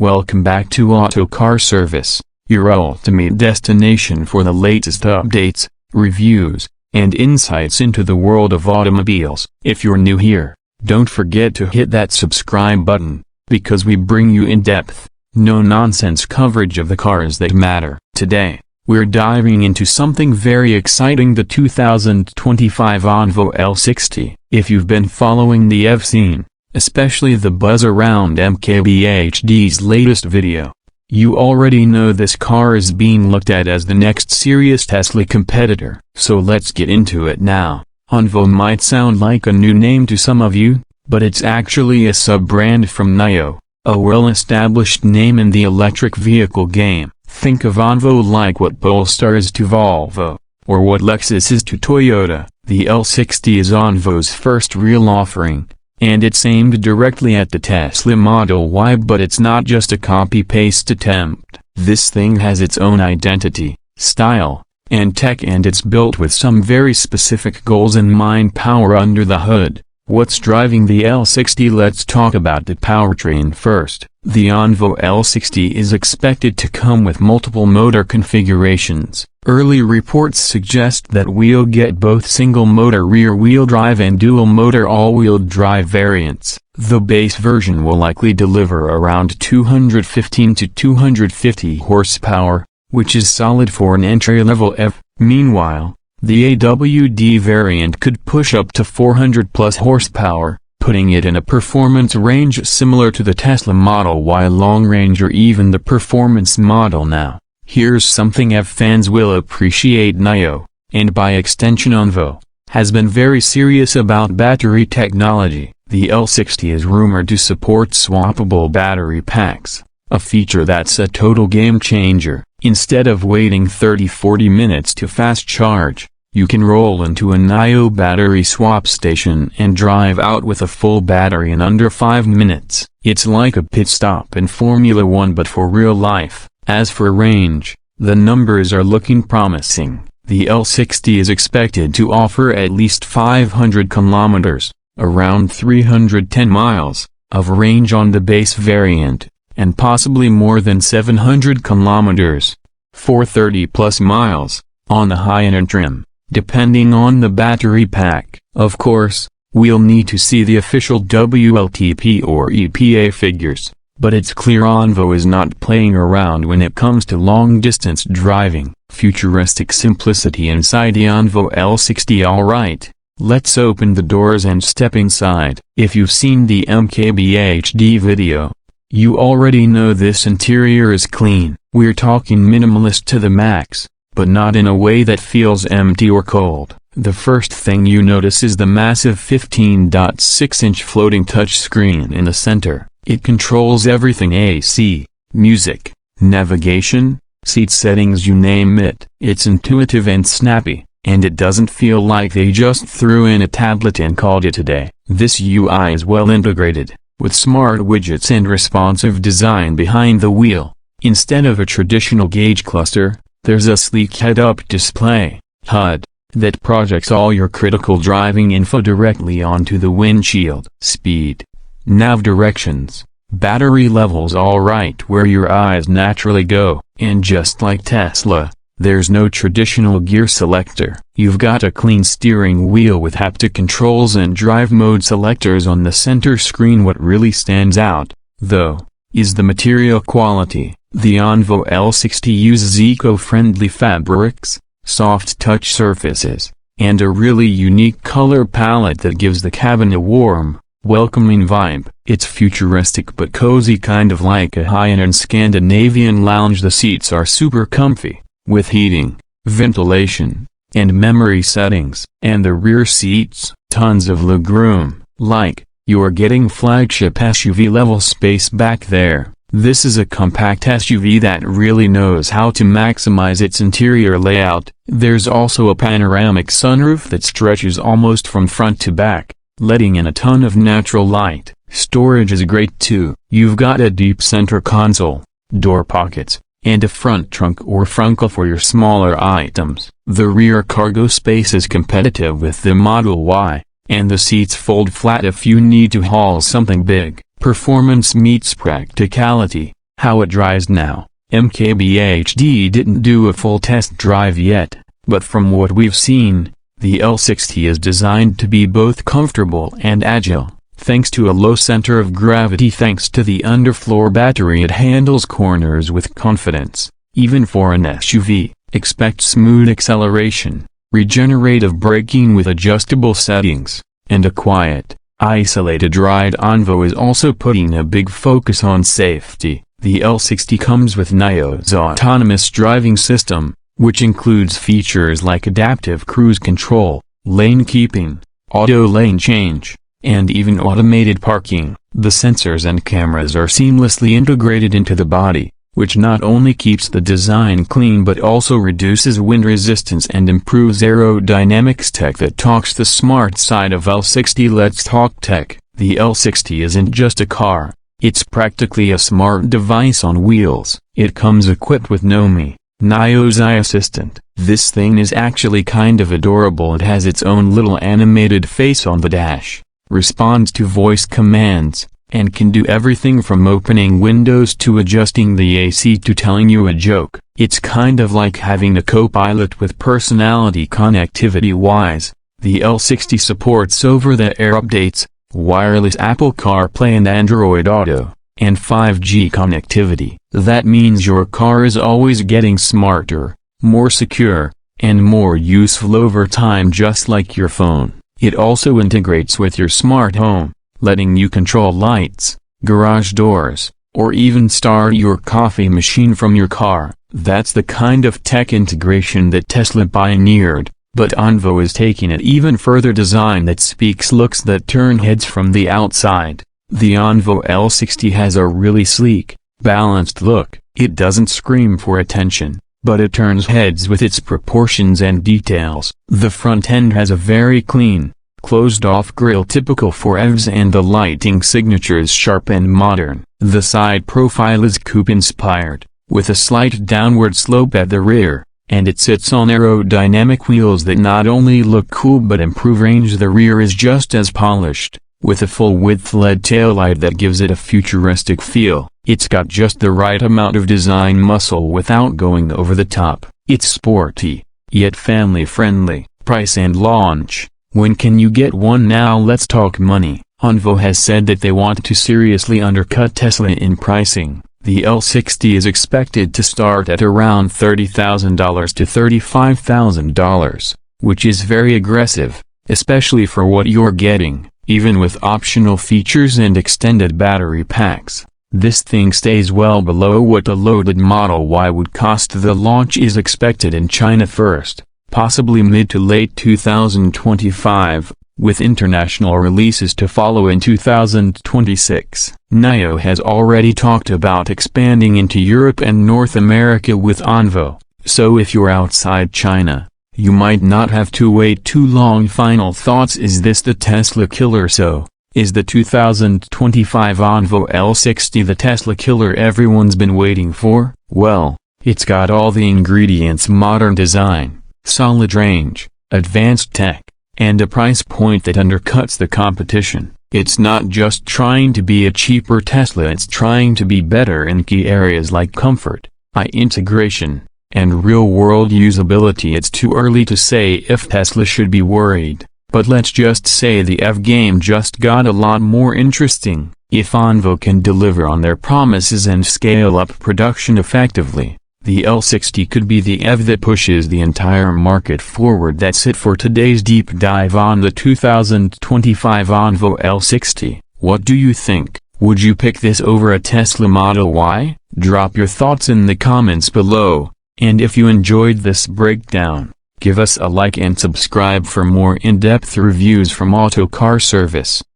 Welcome back to Autocar Service, your ultimate destination for the latest updates, reviews, and insights into the world of automobiles. If you're new here, don't forget to hit that subscribe button, because we bring you in-depth, no-nonsense coverage of the cars that matter. Today, we're diving into something very exciting: the 2025 Onvo L60. If you've been following the EV scene, especially the buzz around MKBHD's latest video, you already know this car is being looked at as the next serious Tesla competitor. So let's get into it now. Onvo might sound like a new name to some of you, but it's actually a sub-brand from NIO, a well-established name in the electric vehicle game. Think of Onvo like what Polestar is to Volvo, or what Lexus is to Toyota. The L60 is Onvo's first real offering, and it's aimed directly at the Tesla Model Y, but it's not just a copy-paste attempt. This thing has its own identity, style, and tech, and it's built with some very specific goals in mind. Power under the hood. What's driving the L60? Let's talk about the powertrain first. The Onvo L60 is expected to come with multiple motor configurations. Early reports suggest that we'll get both single-motor rear-wheel drive and dual-motor all-wheel drive variants. The base version will likely deliver around 215 to 250 horsepower, which is solid for an entry-level EV. Meanwhile, the AWD variant could push up to 400 plus horsepower, putting it in a performance range similar to the Tesla Model Y long range or even the performance model. Now, here's something EV fans will appreciate. NIO, and by extension Onvo, has been very serious about battery technology. The L60 is rumored to support swappable battery packs, a feature that's a total game changer. Instead of waiting 30-40 minutes to fast charge, you can roll into a NIO battery swap station and drive out with a full battery in under 5 minutes. It's like a pit stop in Formula 1 but for real life. As for range, the numbers are looking promising. The L60 is expected to offer at least 500 kilometers, around 310 miles, of range on the base variant, and possibly more than 700 kilometers, 430 plus miles, on the high-end trim, depending on the battery pack. Of course, we'll need to see the official WLTP or EPA figures, but it's clear Onvo is not playing around when it comes to long-distance driving. Futuristic simplicity inside the Onvo L60. Alright, let's open the doors and step inside. If you've seen the MKBHD video, you already know this interior is clean. We're talking minimalist to the max, but not in a way that feels empty or cold. The first thing you notice is the massive 15.6-inch floating touchscreen in the center. It controls everything: AC, music, navigation, seat settings, you name it. It's intuitive and snappy, and it doesn't feel like they just threw in a tablet and called it a day. This UI is well integrated, with smart widgets and responsive design behind the wheel. Instead of a traditional gauge cluster, there's a sleek head-up display (HUD) that projects all your critical driving info directly onto the windshield. Speed, nav directions, battery levels, all right where your eyes naturally go. And just like Tesla, there's no traditional gear selector. You've got a clean steering wheel with haptic controls and drive mode selectors on the center screen. What really stands out, though, is the material quality. The Onvo L60 uses eco-friendly fabrics, soft touch surfaces, and a really unique color palette that gives the cabin a warm, welcoming vibe. It's futuristic but cozy, kind of like a high-end Scandinavian lounge. The seats are super comfy, with heating, ventilation, and memory settings. And the rear seats, tons of legroom, like you're getting flagship SUV level space back there. This is a compact SUV that really knows how to maximize its interior layout. There's also a panoramic sunroof that stretches almost from front to back, letting in a ton of natural light. Storage is great too. You've got a deep center console, door pockets, and a front trunk or frunkel for your smaller items. The rear cargo space is competitive with the Model Y, and the seats fold flat if you need to haul something big. Performance meets practicality. How it drives now. MKBHD didn't do a full test drive yet, but from what we've seen, the L60 is designed to be both comfortable and agile. Thanks to a low center of gravity, thanks to the underfloor battery, it handles corners with confidence. Even for an SUV, expect smooth acceleration, regenerative braking with adjustable settings, and a quiet, isolated ride. Onvo is also putting a big focus on safety. The L60 comes with NIO's autonomous driving system, which includes features like adaptive cruise control, lane keeping, auto lane change, and even automated parking. The sensors and cameras are seamlessly integrated into the body, which not only keeps the design clean but also reduces wind resistance and improves aerodynamics. Tech that talks. The smart side of L60. Let's talk tech. The L60 isn't just a car, it's practically a smart device on wheels. It comes equipped with NIO's eye assistant. This thing is actually kind of adorable. It has its own little animated face on the dash, responds to voice commands, and can do everything from opening windows to adjusting the AC to telling you a joke. It's kind of like having a co-pilot with personality. Connectivity-wise, the L60 supports over-the-air updates, wireless Apple CarPlay and Android Auto, and 5G connectivity. That means your car is always getting smarter, more secure, and more useful over time, just like your phone. It also integrates with your smart home, letting you control lights, garage doors, or even start your coffee machine from your car. That's the kind of tech integration that Tesla pioneered, but Onvo is taking it even further. Design that speaks, looks that turn heads from the outside. The Onvo L60 has a really sleek, balanced look. It doesn't scream for attention, but it turns heads with its proportions and details. The front end has a very clean, closed-off grille typical for EVs, and the lighting signature is sharp and modern. The side profile is coupe-inspired, with a slight downward slope at the rear, and it sits on aerodynamic wheels that not only look cool but improve range. The rear is just as polished, with a full-width LED taillight that gives it a futuristic feel. It's got just the right amount of design muscle without going over the top. It's sporty, yet family-friendly. Price and launch. When can you get one? Now let's talk money. Onvo has said that they want to seriously undercut Tesla in pricing. The L60 is expected to start at around $30,000 to $35,000, which is very aggressive, especially for what you're getting. Even with optional features and extended battery packs, this thing stays well below what a loaded Model Y would cost. The launch is expected in China first, possibly mid to late 2025, with international releases to follow in 2026. NIO has already talked about expanding into Europe and North America with Onvo, so if you're outside China, you might not have to wait too long. Final thoughts. Is this the Tesla killer? So, is the 2025 Onvo L60 the Tesla killer everyone's been waiting for? Well, it's got all the ingredients: modern design, solid range, advanced tech, and a price point that undercuts the competition. It's not just trying to be a cheaper Tesla, it's trying to be better in key areas like comfort, eye integration, and real-world usability. It's too early to say if Tesla should be worried, but let's just say the EV game just got a lot more interesting. If Onvo can deliver on their promises and scale up production effectively, the L60 could be the EV that pushes the entire market forward. That's it for today's deep dive on the 2025 Onvo L60. What do you think? Would you pick this over a Tesla Model Y? Drop your thoughts in the comments below. And if you enjoyed this breakdown, give us a like and subscribe for more in-depth reviews from Auto Car Service.